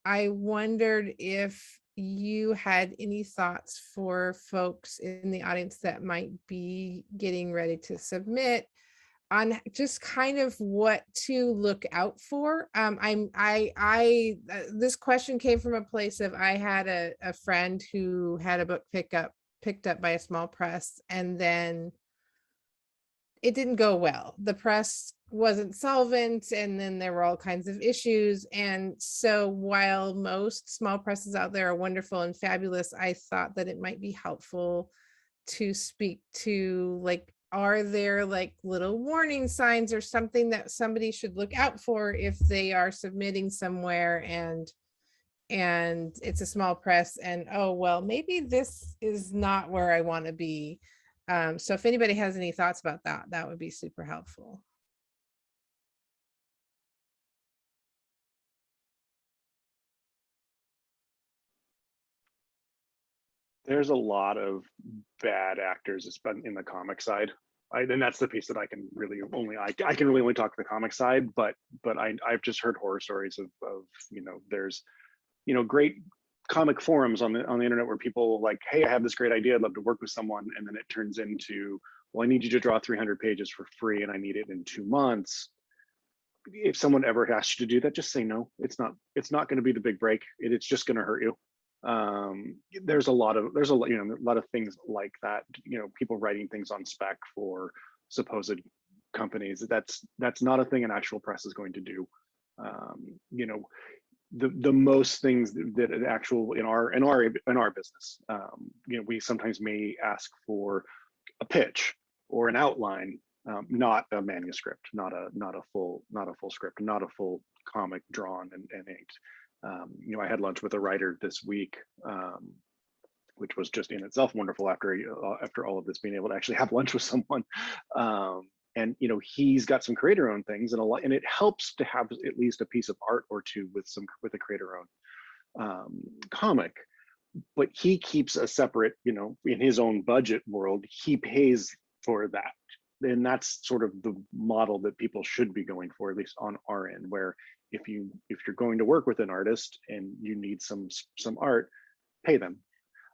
I wondered if you had any thoughts for folks in the audience that might be getting ready to submit on just kind of what to look out for. This question came from a place of, I had a friend who had a book picked up by a small press, and then it didn't go well. The press wasn't solvent, and then there were all kinds of issues. And so while most small presses out there are wonderful and fabulous, I thought that it might be helpful to speak to, like, are there like little warning signs or something that somebody should look out for if they are submitting somewhere and it's a small press, and oh well, maybe this is not where I want to be. So if anybody has any thoughts about that, that would be super helpful. There's a lot of bad actors in the comic side. And that's the piece that I can really only talk to the comic side, but I've just heard horror stories of there's great comic forums on the internet where people like, hey, I have this great idea, I'd love to work with someone, and then it turns into, well, I need you to draw 300 pages for free and I need it in 2 months. If someone ever asks you to do that, just say no. It's not going to be the big break. It's just going to hurt you. There's a lot of things like that, people writing things on spec for supposed companies. That's not a thing an actual press is going to do. The most things that an actual in our business, we sometimes may ask for a pitch or an outline, not a manuscript, not a full script, not a full comic drawn and inked. I had lunch with a writer this week, which was just in itself wonderful after all of this, being able to actually have lunch with someone. And he's got some creator-owned things, and it helps to have at least a piece of art or two with a creator-owned comic. But he keeps a separate, in his own budget world, he pays for that. And that's sort of the model that people should be going for, at least on our end, where if you're going to work with an artist and you need some art, pay them.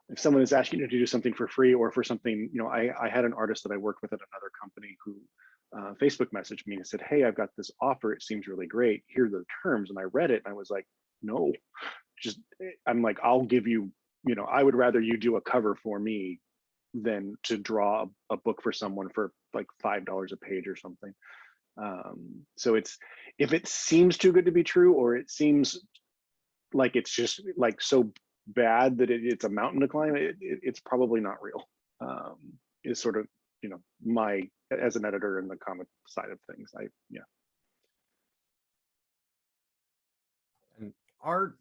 If someone is asking you to do something for free or for something, I had an artist that I worked with at another company who Facebook messaged me and said, hey, I've got this offer, it seems really great, here are the terms. And I read it and I was like, no, I'm like, I'll give you, I would rather you do a cover for me than to draw a book for someone for like $5 a page or something. So if it seems too good to be true, or it seems like it's just like so bad that it's a mountain to climb, it's probably not real. Is sort of, you know, my, as an editor in the comic side of things, yeah. And our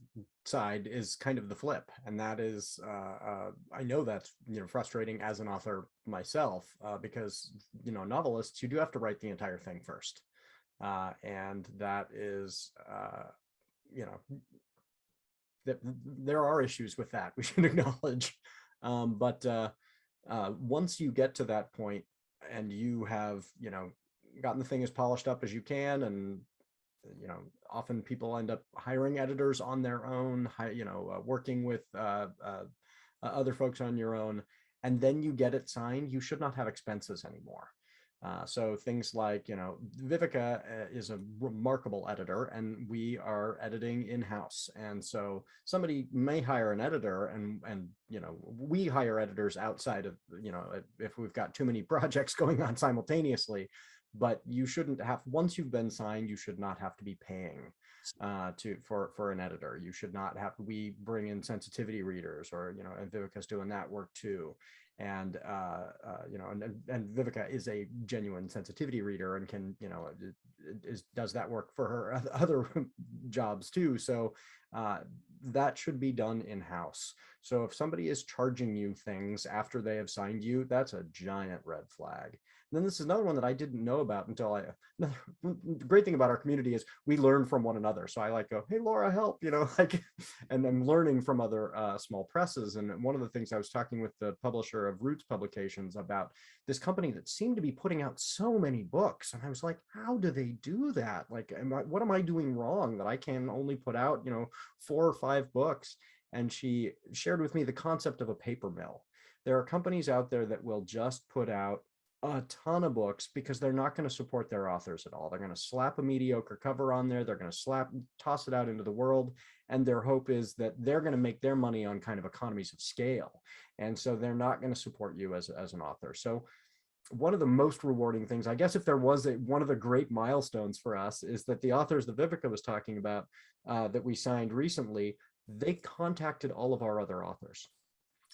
side is kind of the flip, and that is, I know that's, you know, frustrating as an author myself, because, you know, novelists, you do have to write the entire thing first, and that is, you know, that there are issues with that we should acknowledge, but once you get to that point and you have, you know, gotten the thing as polished up as you can, and you know, often people end up hiring editors on their own, you know, working with other folks on your own, and then you get it signed, you should not have expenses anymore. So things like, you know, Vivica is a remarkable editor, and we are editing in-house. And so somebody may hire an editor, and you know, we hire editors outside of, you know, if we've got too many projects going on simultaneously. But you shouldn't have, once you've been signed, you should not have to be paying for an editor. You should not have, we bring in sensitivity readers, or, you know, and Vivica's doing that work too. And you know, and Vivica is a genuine sensitivity reader, and can, you know, does that work for her other jobs too. So that should be done in-house. So if somebody is charging you things after they have signed you, that's a giant red flag. And then this is another one that I didn't know about until the great thing about our community is we learn from one another. So I like go, hey, Laura, help, you know, like, and I'm learning from other small presses. And one of the things I was talking with the publisher of Roots Publications about, this company that seemed to be putting out so many books. And I was like, how do they do that? Like, what am I doing wrong that I can only put out, you know, 4 or 5 books? And she shared with me the concept of a paper mill. There are companies out there that will just put out a ton of books because they're not going to support their authors at all. They're going to slap a mediocre cover on there. They're going to toss it out into the world. And their hope is that they're going to make their money on kind of economies of scale. And so they're not going to support you as an author. So one of the most rewarding things, I guess, if there was one of the great milestones for us, is that the authors that Vivica was talking about that we signed recently, they contacted all of our other authors.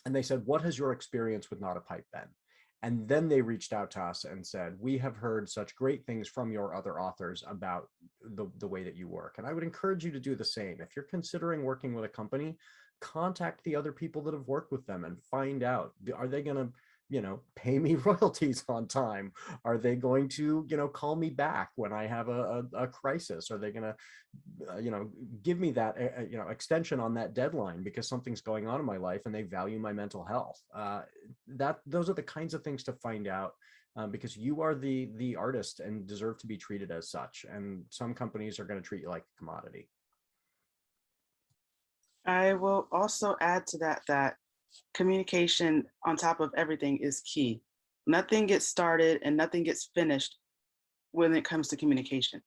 And they said, what has your experience with Not a Pipe been? And then they reached out to us and said, we have heard such great things from your other authors about the way that you work. And I would encourage you to do the same. If you're considering working with a company, contact the other people that have worked with them and find out, are they going to, you know, pay me royalties on time? Are they going to, you know, call me back when I have a crisis? Are they going to, you know, give me that, you know, extension on that deadline because something's going on in my life and they value my mental health? Those are the kinds of things to find out, because you are the artist and deserve to be treated as such. And some companies are going to treat you like a commodity. I will also add to that communication on top of everything is key. Nothing gets started and nothing gets finished when it comes to communication.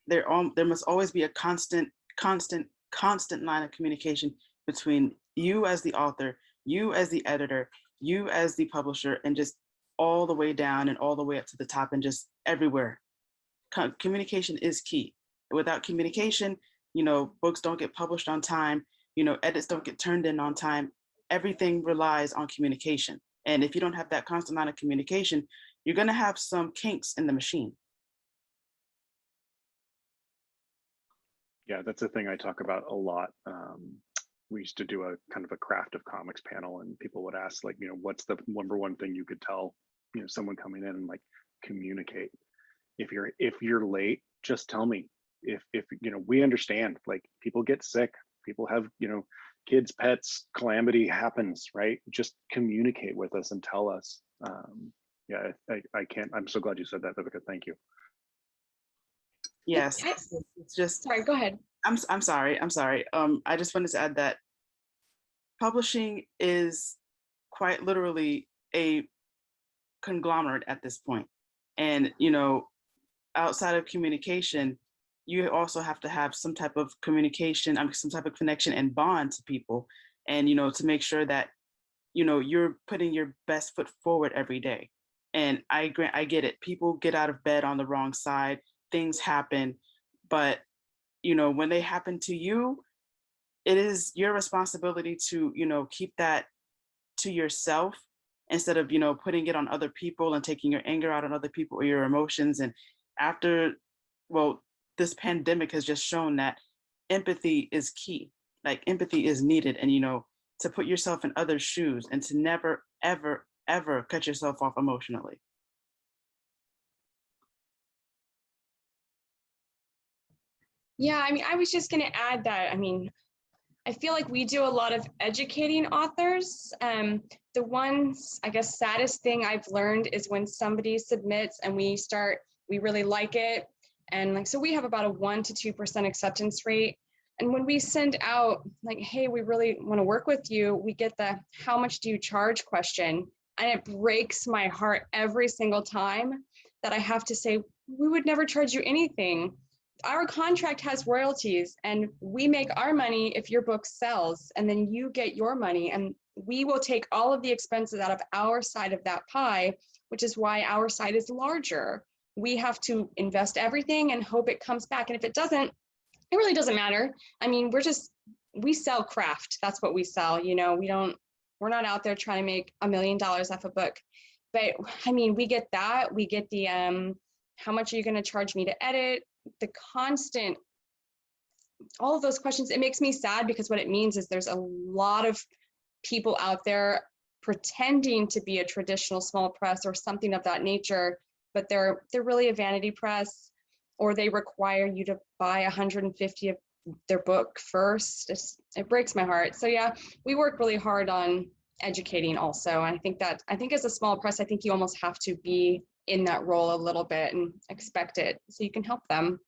There must always be a constant line of communication between you as the author, you as the editor, you as the publisher, and just all the way down and all the way up to the top and just everywhere. Communication is key. Without communication, you know, books don't get published on time, you know, edits don't get turned in on time. Everything relies on communication. And if you don't have that constant line of communication, you're going to have some kinks in the machine. Yeah, that's a thing I talk about a lot. We used to do a kind of a craft of comics panel, and people would ask, like, you know, what's the number one thing you could tell, you know, someone coming in? And like, communicate. If you're late, just tell me. If you know, we understand, like, people get sick, people have, you know, kids, pets, calamity happens, right? Just communicate with us and tell us. Yeah, I can't, I'm so glad you said that, Vivica. Thank you. Yes, it's just, Sorry, go ahead. I'm sorry. I just wanted to add that publishing is quite literally a conglomerate at this point. And, you know, outside of communication, you also have to have some type of communication, some type of connection and bond to people. And, you know, to make sure that, you know, you're putting your best foot forward every day. And I get it. People get out of bed on the wrong side, things happen, but, you know, when they happen to you, it is your responsibility to, keep that to yourself instead of, putting it on other people and taking your anger out on other people or your emotions. And after, well, this pandemic has just shown that empathy is key. Like empathy is needed. And, to put yourself in others' shoes and to never, ever, ever cut yourself off emotionally. Yeah, I mean, I was just going to add that, I mean, I feel like we do a lot of educating authors. The ones, I guess, saddest thing I've learned is when somebody submits and we really like it. And like, so we have about a 1 to 2% acceptance rate. And when we send out like, hey, we really want to work with you, we get the how much do you charge question. And it breaks my heart every single time that I have to say, we would never charge you anything. Our contract has royalties and we make our money if your book sells, and then you get your money, and we will take all of the expenses out of our side of that pie, which is why our side is larger. We have to invest everything and hope it comes back. And if it doesn't, it really doesn't matter. I mean, we sell craft. That's what we sell. We're not out there trying to make $1 million off a book. But I mean, we get that. We get the how much are you going to charge me to edit? The constant, all of those questions. It makes me sad because what it means is there's a lot of people out there pretending to be a traditional small press or something of that nature, but they're really a vanity press, or they require you to buy 150 of their book first. It breaks my heart. So yeah, we work really hard on educating also. And I think as a small press, I think you almost have to be in that role a little bit and expect it so you can help them.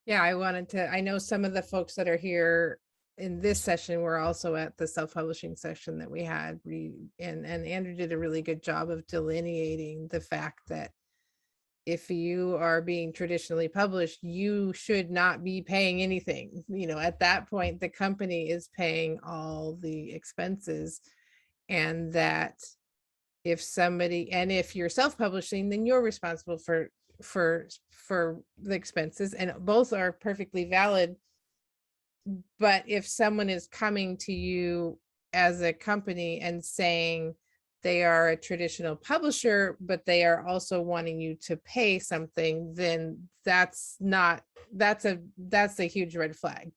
Yeah, I know some of the folks that are here in this session were also at the self-publishing session that we had. And Andrew did a really good job of delineating the fact that if you are being traditionally published, you should not be paying anything. At that point, the company is paying all the expenses, and that if you're self-publishing, then you're responsible for the expenses, and both are perfectly valid. But if someone is coming to you as a company and saying they are a traditional publisher, but they are also wanting you to pay something, then that's a huge red flag.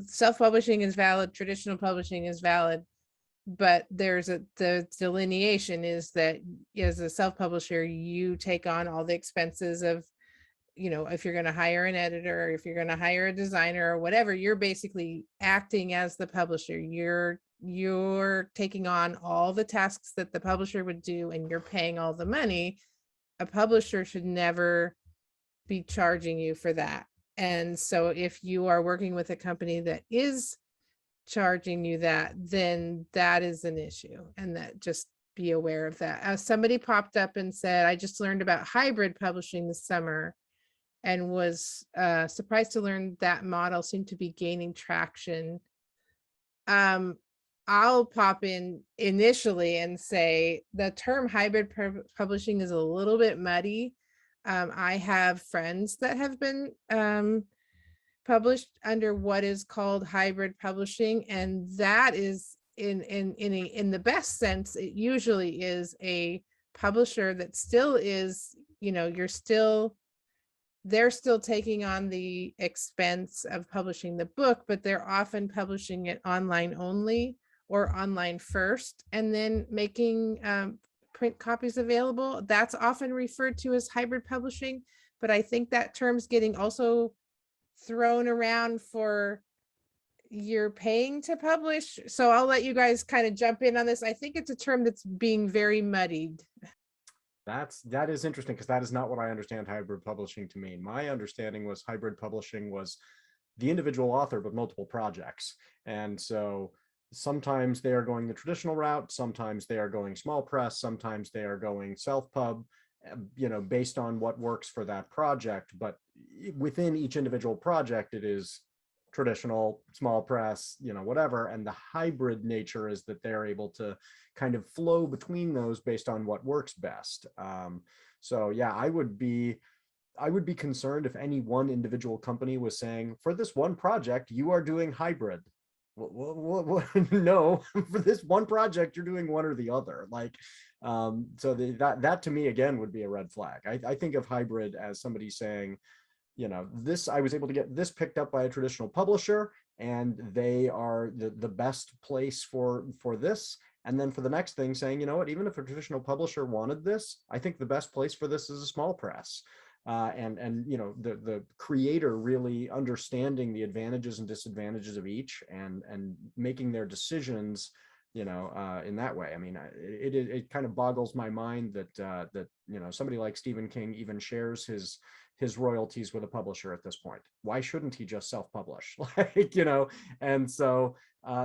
Self-publishing is valid, traditional publishing is valid, but the delineation is that as a self-publisher, you take on all the expenses of, if you're going to hire an editor, or if you're going to hire a designer or whatever, you're basically acting as the publisher. You're taking on all the tasks that the publisher would do, and you're paying all the money. A publisher should never be charging you for that. And so if you are working with a company that is charging you that, then that is an issue, and that just be aware of that. Somebody popped up and said, I just learned about hybrid publishing this summer and was surprised to learn that model seemed to be gaining traction. I'll pop in initially and say the term hybrid publishing is a little bit muddy. I have friends that have been published under what is called hybrid publishing, and that is in the best sense, it usually is a publisher that still is, they're still taking on the expense of publishing the book, but they're often publishing it online only or online first, and then making print copies available. That's often referred to as hybrid publishing, but I think that term's getting also thrown around for you're paying to publish. So I'll let you guys kind of jump in on this. I think it's a term that's being very muddied. That is interesting, because that is not what I understand hybrid publishing to mean. My understanding was hybrid publishing was the individual author but multiple projects. And so sometimes they are going the traditional route, sometimes they are going small press, sometimes they are going self-pub, based on what works for that project. But within each individual project, it is traditional, small press, whatever. And the hybrid nature is that they're able to kind of flow between those based on what works best. So yeah, I would be I would be concerned if any one individual company was saying, for this one project, you are doing hybrid. No, for this one project, you're doing one or the other. Like, so that to me, again, would be a red flag. I think of hybrid as somebody saying, you know, this, I was able to get this picked up by a traditional publisher, and they are the best place for this. And then for the next thing saying, you know what, even if a traditional publisher wanted this, I think the best place for this is a small press. And you know, the creator really understanding the advantages and disadvantages of each, and making their decisions, you know, in that way. I mean, it kind of boggles my mind that you know, somebody like Stephen King even shares his royalties with a publisher at this point. Why shouldn't he just self-publish? Like, you know, and so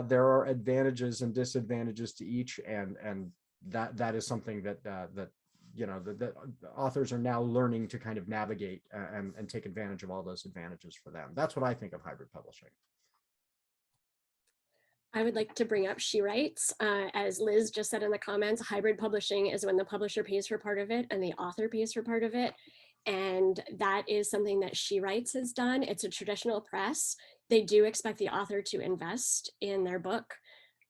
there are advantages and disadvantages to each, and that is something that you know, the authors are now learning to kind of navigate and take advantage of all those advantages for them. That's what I think of hybrid publishing. I would like to bring up She Writes. As Liz just said in the comments, hybrid publishing is when the publisher pays for part of it and the author pays for part of it. And that is something that She Writes has done. It's a traditional press. They do expect the author to invest in their book,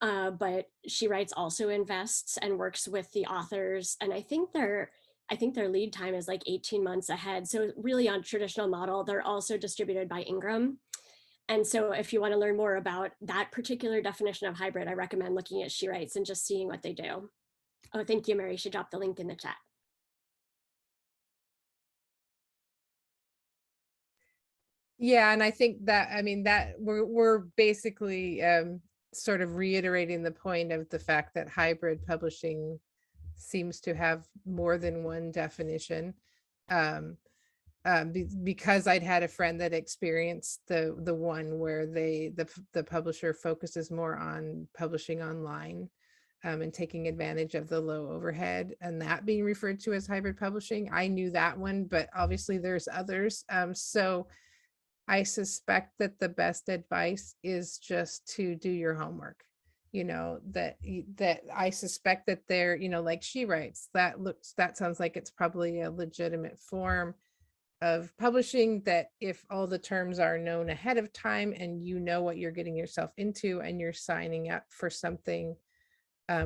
but She Writes also invests and works with the authors. And I think their lead time is like 18 months ahead. So really on traditional model, they're also distributed by Ingram. And so if you want to learn more about that particular definition of hybrid, I recommend looking at She Writes and just seeing what they do. Oh, thank you, Mary. She dropped the link in the chat. Yeah, and I think that, I mean, that we're basically sort of reiterating the point of the fact that hybrid publishing seems to have more than one definition. Because I'd had a friend that experienced the one where the publisher focuses more on publishing online and taking advantage of the low overhead, and that being referred to as hybrid publishing. I knew that one, but obviously there's others. So I suspect that the best advice is just to do your homework. You know, that I suspect that they're, you know, like She Writes, that sounds like it's probably a legitimate form of publishing, that if all the terms are known ahead of time and you know what you're getting yourself into, and you're signing up for something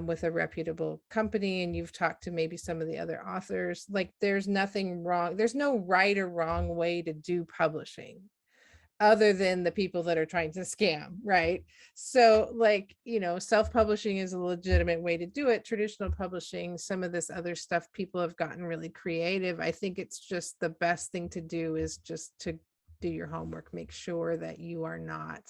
with a reputable company, and you've talked to maybe some of the other authors, like, there's nothing wrong. There's no right or wrong way to do publishing, other than the people that are trying to scam, right? So, like, you know, self-publishing is a legitimate way to do it. Traditional publishing, some of this other stuff, people have gotten really creative. I think it's just the best thing to do is just to do your homework, make sure that you are not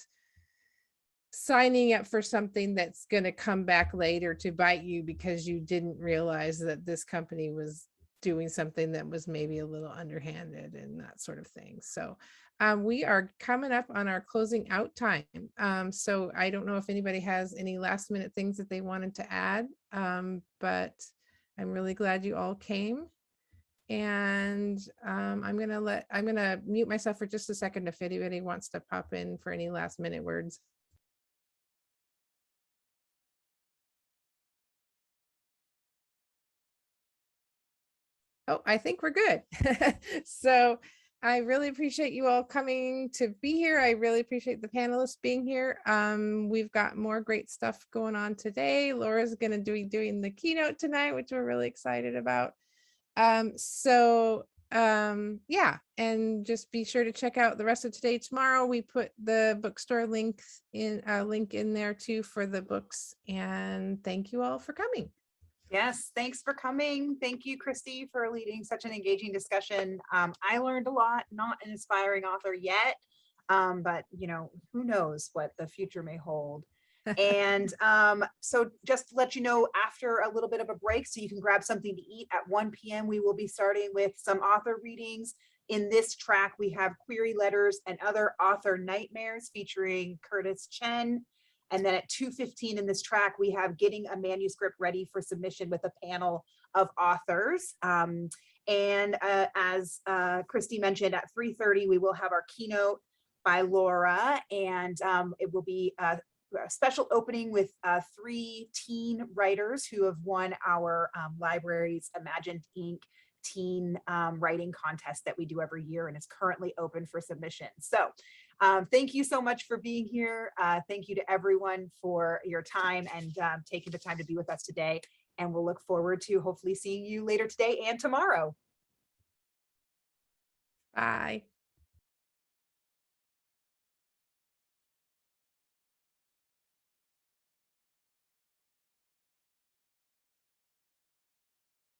signing up for something that's going to come back later to bite you because you didn't realize that this company was doing something that was maybe a little underhanded and that sort of thing. So we are coming up on our closing out time. So I don't know if anybody has any last minute things that they wanted to add, but I'm really glad you all came. And I'm gonna mute myself for just a second if anybody wants to pop in for any last minute words. Oh, I think we're good. So I really appreciate you all coming to be here. I really appreciate the panelists being here. We've got more great stuff going on today. Laura's going to be doing the keynote tonight, which we're really excited about. Yeah, and just be sure to check out the rest of today. Tomorrow we put the bookstore link in there too for the books. And thank you all for coming. Yes, thanks for coming. Thank you, Christy, for leading such an engaging discussion. I learned a lot, not an aspiring author yet, but you know, who knows what the future may hold. And so just to let you know, after a little bit of a break, so you can grab something to eat at 1 p.m., we will be starting with some author readings. In this track, we have Query Letters and Other Author Nightmares featuring Curtis Chen. And then at 2:15 in this track, we have Getting a Manuscript Ready for Submission with a panel of authors. As Christy mentioned, at 3:30, we will have our keynote by Laura, and it will be a special opening with 3 teen writers who have won our library's Imagined Inc. teen writing contest that we do every year, and it's currently open for submission. So thank you so much for being here. Thank you to everyone for your time and taking the time to be with us today. And we'll look forward to hopefully seeing you later today and tomorrow. Bye.